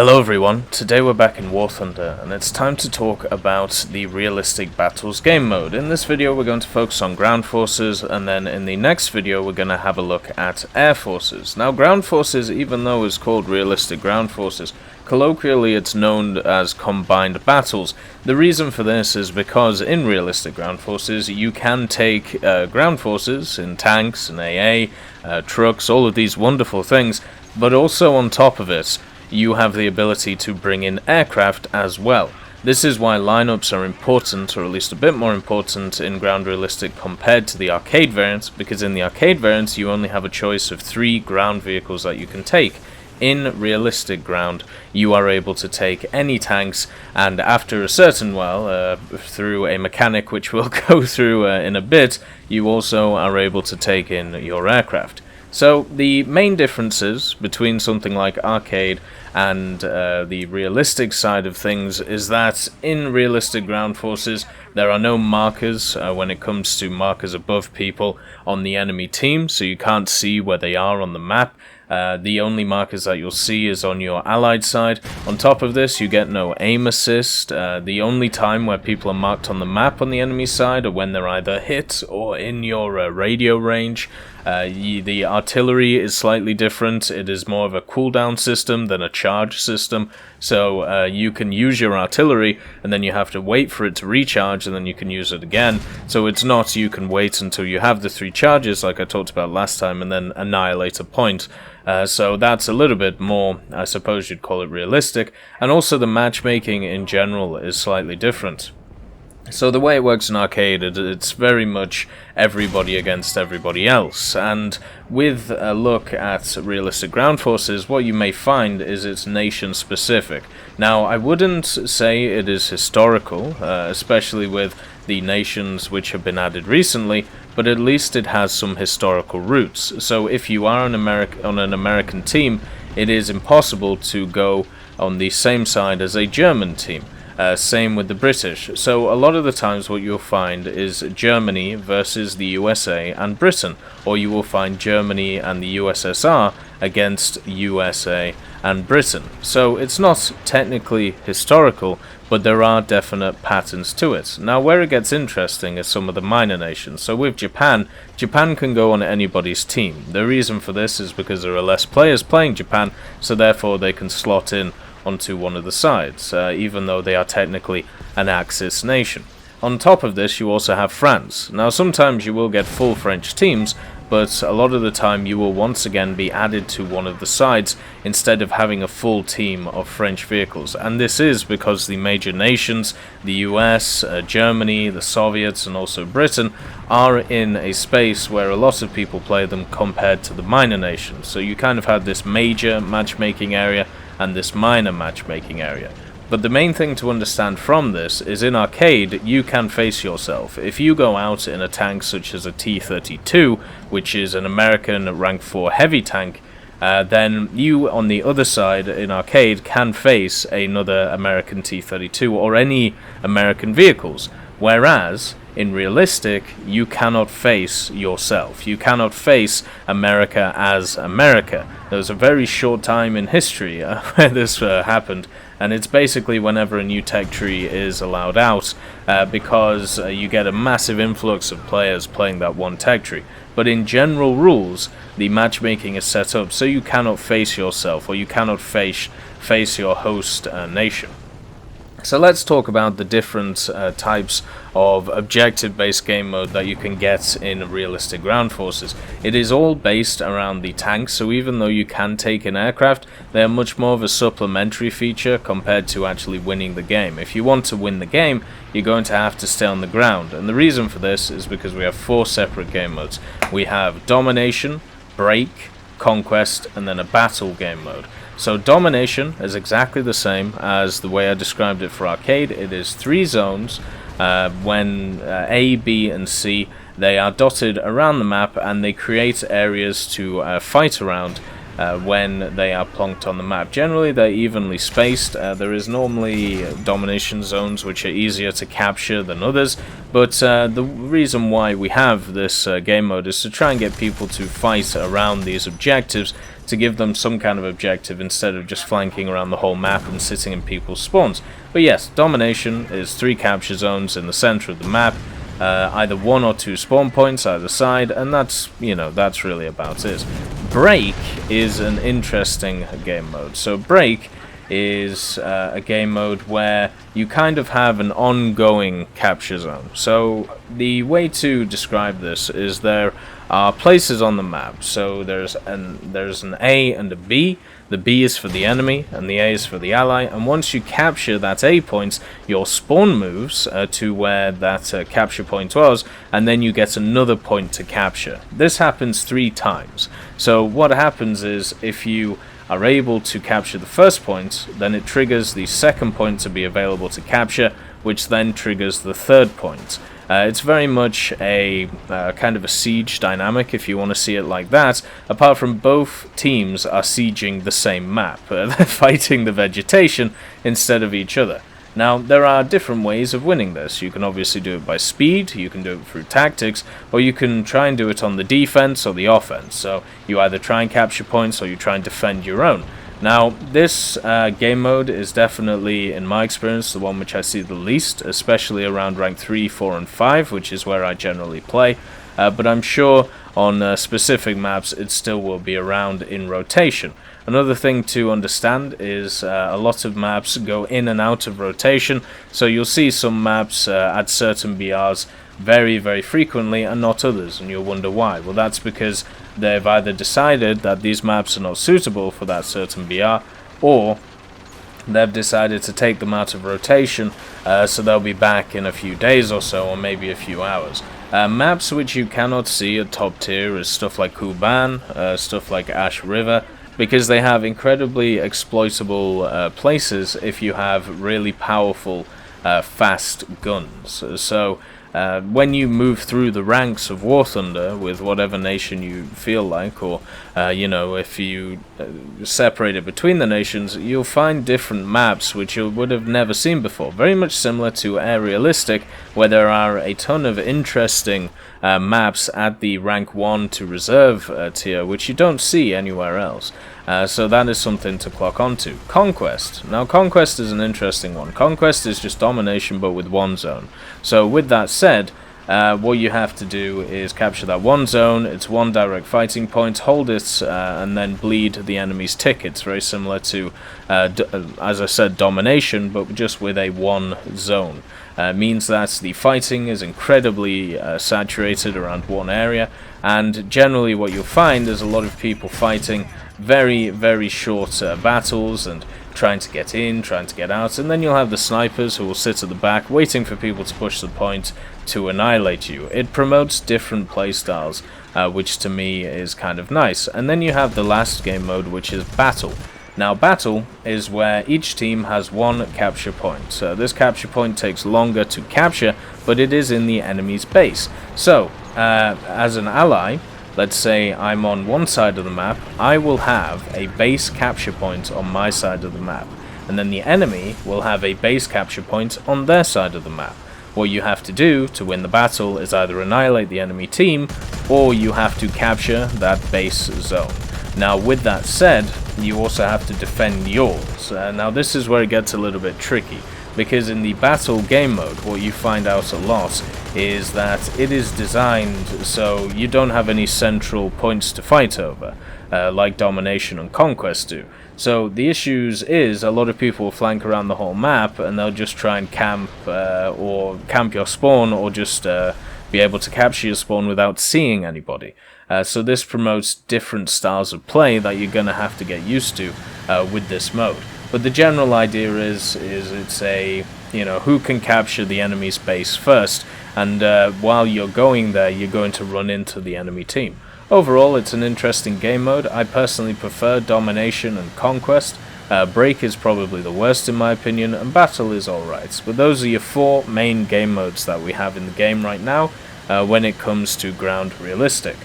Hello everyone, today we're back in War Thunder and it's time to talk about the Realistic Battles game mode. In this video we're going to focus on ground forces, and then in the next video we're going to have a look at air forces. Now ground forces, even though it's called Realistic Ground Forces, colloquially it's known as combined battles. The reason for this is because in Realistic Ground Forces you can take ground forces in tanks and AA, trucks, all of these wonderful things, but also on top of it you have the ability to bring in aircraft as well. This is why lineups are important, or at least a bit more important in Ground Realistic compared to the arcade variants, because in the arcade variants you only have a choice of 3 ground vehicles that you can take. In Realistic Ground you are able to take any tanks, and after a certain while, through a mechanic which we'll go through in a bit, you also are able to take in your aircraft. So the main differences between something like arcade and the realistic side of things is that in Realistic Ground Forces there are no markers when it comes to markers above people on the enemy team, so you can't see where they are on the map. The only markers that you'll see is on your allied side. On top of this, you get no aim assist. The only time where people are marked on the map on the enemy side are when they're either hit or in your radio range. The artillery is slightly different. It is more of a cooldown system than a charge system. So you can use your artillery and then you have to wait for it to recharge and then you can use it again. So it's not you can wait until you have the 3 charges like I talked about last time and then annihilate a point. So that's a little bit more, I suppose you'd call it realistic, and also the matchmaking in general is slightly different. So the way it works in arcade, it's very much everybody against everybody else, and with a look at Realistic Ground Forces, what you may find is it's nation specific. Now I wouldn't say it is historical, especially with the nations which have been added recently, but at least it has some historical roots. So if you are on an American team, it is impossible to go on the same side as a German team. Same with the British. So a lot of the times what you'll find is Germany versus the USA and Britain, or you will find Germany and the USSR against USA and Britain. So it's not technically historical, but there are definite patterns to it. Now where it gets interesting is some of the minor nations. So with Japan can go on anybody's team. The reason for this is because there are less players playing Japan, so therefore they can slot in onto one of the sides, even though they are technically an Axis nation. On top of this, you also have France. Now sometimes you will get full French teams, but a lot of the time you will once again be added to one of the sides instead of having a full team of French vehicles. And this is because the major nations, the US, Germany, the Soviets and also Britain, are in a space where a lot of people play them compared to the minor nations. So you kind of have this major matchmaking area and this minor matchmaking area. But the main thing to understand from this is in arcade you can face yourself. If you go out in a tank such as a T-32, which is an American rank 4 heavy tank, then you on the other side in arcade can face another American T-32 or any American vehicles. Whereas in realistic, you cannot face yourself. You cannot face America as America. There was a very short time in history where this happened, and it's basically whenever a new tech tree is allowed out, because you get a massive influx of players playing that one tech tree. But in general rules, the matchmaking is set up so you cannot face yourself, or you cannot face your host nation. So let's talk about the different types of objective-based game mode that you can get in Realistic Ground Forces. It is all based around the tanks, so even though you can take in aircraft, they are much more of a supplementary feature compared to actually winning the game. If you want to win the game, you're going to have to stay on the ground, and the reason for this is because we have 4 separate game modes. We have Domination, Break, Conquest, and then a Battle game mode. So Domination is exactly the same as the way I described it for arcade. It is 3 zones. When A, B, and C, they are dotted around the map and they create areas to fight around. when they are plonked on the map. Generally, they're evenly spaced. There is normally domination zones which are easier to capture than others, but the reason why we have this game mode is to try and get people to fight around these objectives, to give them some kind of objective instead of just flanking around the whole map and sitting in people's spawns. But yes, domination is 3 capture zones in the center of the map, either 1 or 2 spawn points either side, and that's really about it. Break is an interesting game mode. So Break is a game mode where you kind of have an ongoing capture zone. So the way to describe this is there are places on the map. So there's an A and a B. The B is for the enemy and the A is for the ally, and once you capture that A point, your spawn moves to where that capture point was, and then you get another point to capture. This happens 3 times. So what happens is, if you are able to capture the first point, then it triggers the second point to be available to capture, which then triggers the third point. It's very much a kind of a siege dynamic, if you want to see it like that, apart from both teams are sieging the same map. They're fighting the vegetation instead of each other. Now, there are different ways of winning this. You can obviously do it by speed, you can do it through tactics, or you can try and do it on the defense or the offense. So you either try and capture points or you try and defend your own. Now, this game mode is definitely, in my experience, the one which I see the least, especially around rank 3, 4, and 5, which is where I generally play. But I'm sure on specific maps it still will be around in rotation. Another thing to understand is a lot of maps go in and out of rotation, so you'll see some maps at certain BRs very, very frequently and not others, and you'll wonder why. Well, that's because they've either decided that these maps are not suitable for that certain BR, or they've decided to take them out of rotation, so they'll be back in a few days or so, or maybe a few hours. Maps which you cannot see at top tier is stuff like Kuban, stuff like Ash River, because they have incredibly exploitable places if you have really powerful fast guns. So when you move through the ranks of War Thunder with whatever nation you feel like, or if you separate it between the nations, you'll find different maps which you would have never seen before. Very much similar to Aerialistic, where there are a ton of interesting maps at the rank 1 to reserve tier, which you don't see anywhere else. So that is something to clock onto. Conquest. Now, Conquest is an interesting one. Conquest is just domination, but with one zone. So with that said, what you have to do is capture that one zone. It's one direct fighting point, hold it, and then bleed the enemy's tickets. Very similar to, as I said, domination, but just with a one zone. Means that the fighting is incredibly saturated around one area, and generally what you'll find is a lot of people fighting very, very short battles and trying to get in, trying to get out, and then you'll have the snipers who will sit at the back waiting for people to push the point to annihilate you. It promotes different playstyles, which to me is kind of nice. And then you have the last game mode, which is Battle. Now, Battle is where each team has one capture point. So this capture point takes longer to capture, but it is in the enemy's base. So, as an ally, let's say I'm on one side of the map, I will have a base capture point on my side of the map, and then the enemy will have a base capture point on their side of the map. What you have to do to win the battle is either annihilate the enemy team, or you have to capture that base zone. Now, with that said, you also have to defend yours. Now, this is where it gets a little bit tricky, because in the battle game mode, what you find out a lot is that it is designed so you don't have any central points to fight over, like domination and conquest do. So the issues is a lot of people will flank around the whole map, and they'll just try and camp or camp your spawn, or just be able to capture your spawn without seeing anybody. So this promotes different styles of play that you're going to have to get used to with this mode. But the general idea is it's a, who can capture the enemy's base first, and while you're going there, you're going to run into the enemy team. Overall, it's an interesting game mode. I personally prefer Domination and Conquest. Break is probably the worst in my opinion, and Battle is alright. But those are your 4 main game modes that we have in the game right now when it comes to ground realistic.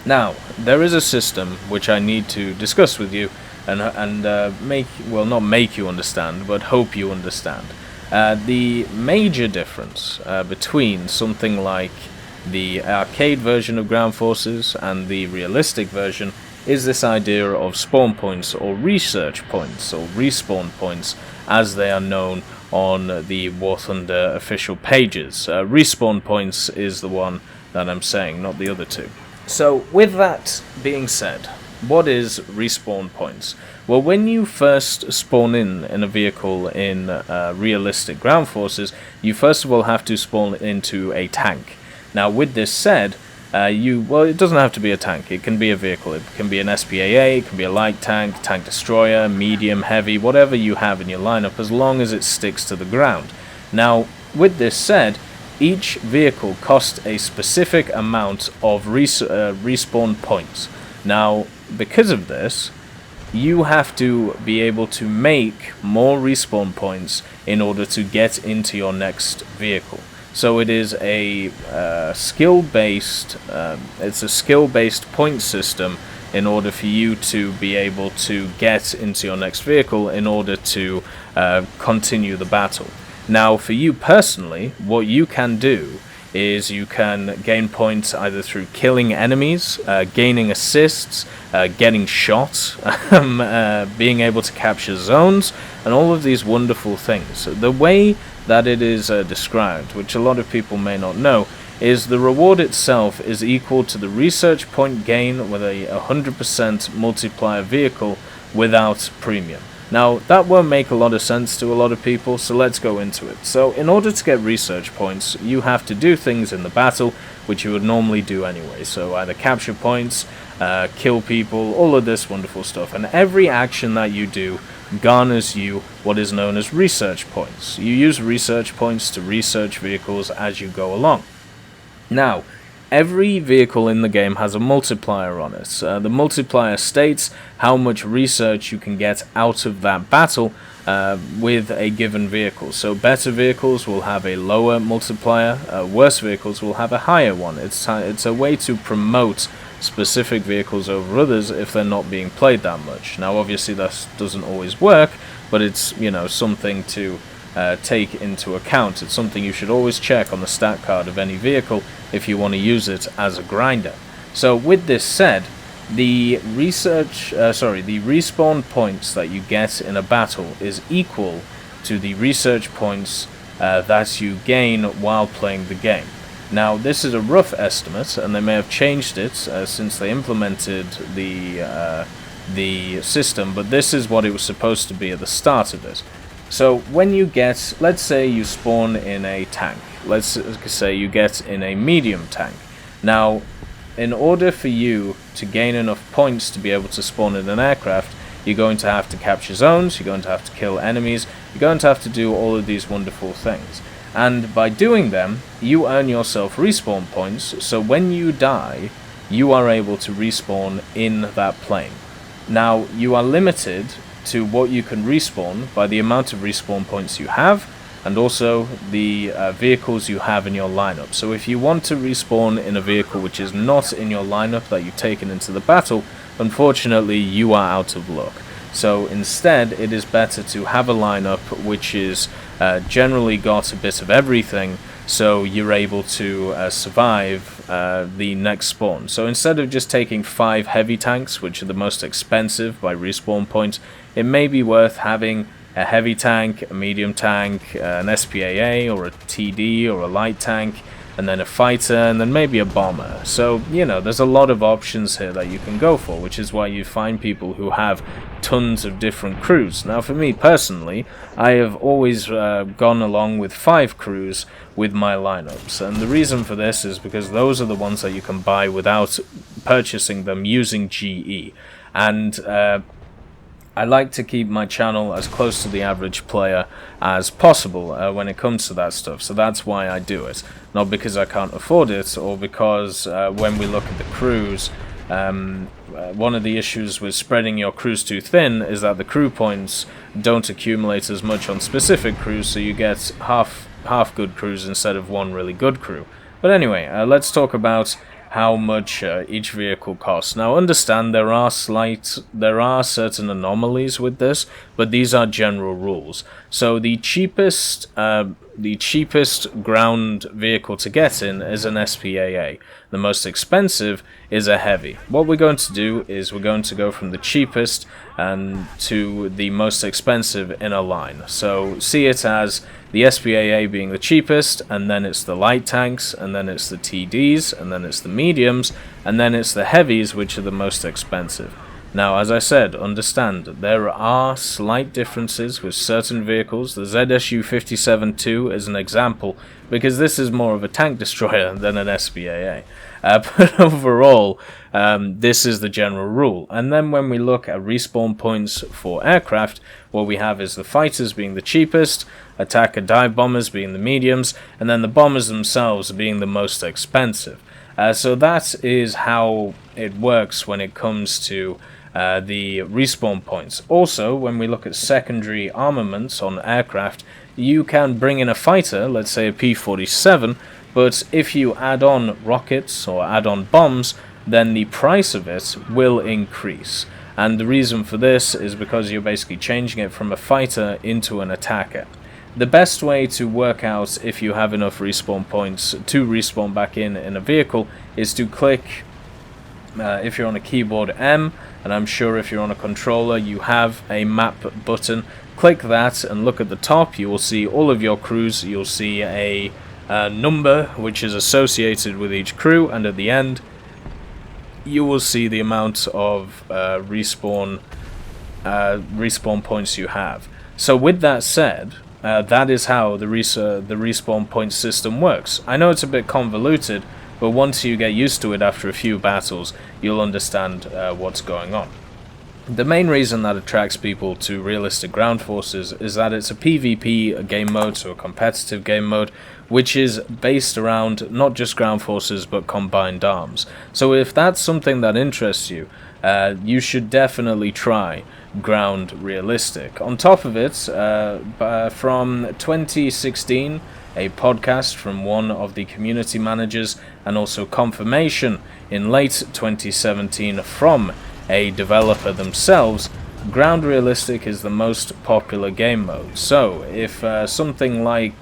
Now, there is a system which I need to discuss with you and not make you understand, but hope you understand. The major difference between something like the arcade version of Ground Forces and the realistic version is this idea of spawn points, or research points, or respawn points, as they are known on the War Thunder official pages. Respawn points is the one that I'm saying, not the other two. So, with that being said, what is respawn points? Well, when you first spawn in a vehicle in realistic Ground Forces, you first of all have to spawn into a tank. Now, with this said, it doesn't have to be a tank. It can be a vehicle. It can be an SPAA, it can be a light tank, tank destroyer, medium, heavy, whatever you have in your lineup, as long as it sticks to the ground. Now, with this said, each vehicle costs a specific amount of respawn points. Now, because of this, you have to be able to make more respawn points in order to get into your next vehicle. So it is a skill-based point system in order for you to be able to get into your next vehicle in order to continue the battle. Now, for you personally, what you can do is you can gain points either through killing enemies, gaining assists, getting shot, being able to capture zones, and all of these wonderful things. The way that it is described, which a lot of people may not know, is the reward itself is equal to the research point gain with a 100% multiplier vehicle without premium. Now, that won't make a lot of sense to a lot of people, so let's go into it. So, in order to get research points, you have to do things in the battle which you would normally do anyway. So, either capture points, kill people, all of this wonderful stuff. And every action that you do garners you what is known as research points. You use research points to research vehicles as you go along. Now, every vehicle in the game has a multiplier on it. The multiplier states how much research you can get out of that battle with a given vehicle. So better vehicles will have a lower multiplier, worse vehicles will have a higher one. It's a way to promote specific vehicles over others if they're not being played that much. Now, obviously that doesn't always work, but it's, you know, something to take into account. It's something you should always check on the stat card of any vehicle if you want to use it as a grinder. So with this said, the respawn points that you get in a battle is equal to the research points that you gain while playing the game. Now, this is a rough estimate, and they may have changed it since they implemented the system, but this is what it was supposed to be at the start of it. So when you get, let's say you spawn in a tank, let's say you get in a medium tank. Now, in order for you to gain enough points to be able to spawn in an aircraft, you're going to have to capture zones, you're going to have to kill enemies, you're going to have to do all of these wonderful things. And by doing them, you earn yourself respawn points, so when you die, you are able to respawn in that plane. Now, you are limited to what you can respawn by the amount of respawn points you have, and also the vehicles you have in your lineup. So if you want to respawn in a vehicle which is not in your lineup that you've taken into the battle, unfortunately you are out of luck. So instead, it is better to have a lineup which is generally got a bit of everything, so you're able to survive the next spawn. So instead of just taking 5 heavy tanks, which are the most expensive by respawn point, it may be worth having a heavy tank, a medium tank, an SPAA or a TD or a light tank, and then a fighter, and then maybe a bomber. So, you know, there's a lot of options here that you can go for, which is why you find people who have tons of different crews. Now, for me personally, I have always gone along with 5 crews with my lineups, and the reason for this is because those are the ones that you can buy without purchasing them using GE. And I like to keep my channel as close to the average player as possible when it comes to that stuff, so that's why I do it. Not because I can't afford it, or because when we look at the crews, one of the issues with spreading your crews too thin is that the crew points don't accumulate as much on specific crews, so you get half good crews instead of one really good crew. But anyway, let's talk about how much each vehicle costs. Now understand there are certain anomalies with this, but these are general rules. So the cheapest ground vehicle to get in is an SPAA. The most expensive is a heavy. What we're going to do is we're going to go from the cheapest and to the most expensive in a line. So see it as the SPAA being the cheapest, and then it's the light tanks, and then it's the TDs, and then it's the mediums, and then it's the heavies, which are the most expensive. Now, as I said, understand there are slight differences with certain vehicles. The ZSU 57-2 is an example, because this is more of a tank destroyer than an SPAA. But overall, this is the general rule. And then when we look at respawn points for aircraft, what we have is the fighters being the cheapest, attacker dive bombers being the mediums, and then the bombers themselves being the most expensive. So that is how it works when it comes to the respawn points. Also, when we look at secondary armaments on aircraft, you can bring in a fighter, let's say a P-47, but if you add on rockets or add on bombs, then the price of it will increase. And the reason for this is because you're basically changing it from a fighter into an attacker. The best way to work out if you have enough respawn points to respawn back in a vehicle is to click, if you're on a keyboard, M, and I'm sure if you're on a controller you have a map button. Click that and look at the top. You will see all of your crews. You'll see a number which is associated with each crew, and at the end you will see the amount of respawn points you have. So with that said, that is how the respawn point system works. I know it's a bit convoluted, but once you get used to it after a few battles, you'll understand what's going on. The main reason that attracts people to realistic ground forces is that it's a PvP game mode, so a competitive game mode, which is based around not just ground forces but combined arms. So if that's something that interests you, you should definitely try ground realistic. On top of it, from 2016, a podcast from one of the community managers, and also confirmation in late 2017 from a developer themselves, ground realistic is the most popular game mode. So if something like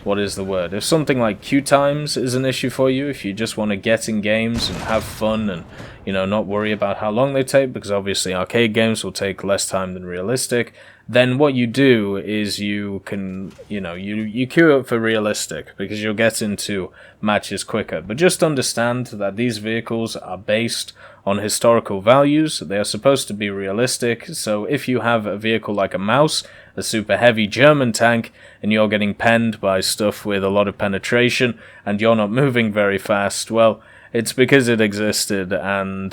if something like queue times is an issue for you, if you just want to get in games and have fun and not worry about how long they take, because obviously arcade games will take less time than realistic, then what you do is you can you queue up for realistic because you'll get into matches quicker. But just understand that these vehicles are based on historical values. They are supposed to be realistic. So if you have a vehicle like a Maus, a super heavy German tank, and you're getting penned by stuff with a lot of penetration and you're not moving very fast, well, it's because it existed, and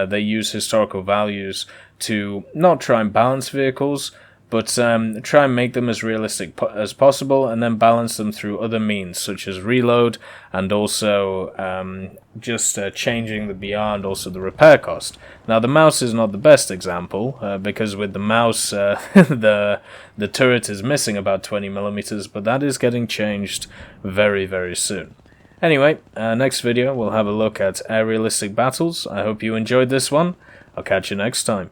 they use historical values to not try and balance vehicles, but try and make them as realistic as possible, and then balance them through other means, such as reload, and also just changing the BR and also the repair cost. Now, the Maus is not the best example, because with the Maus, the turret is missing about 20mm, but that is getting changed very, very soon. Anyway, next video we'll have a look at air realistic battles. I hope you enjoyed this one. I'll catch you next time.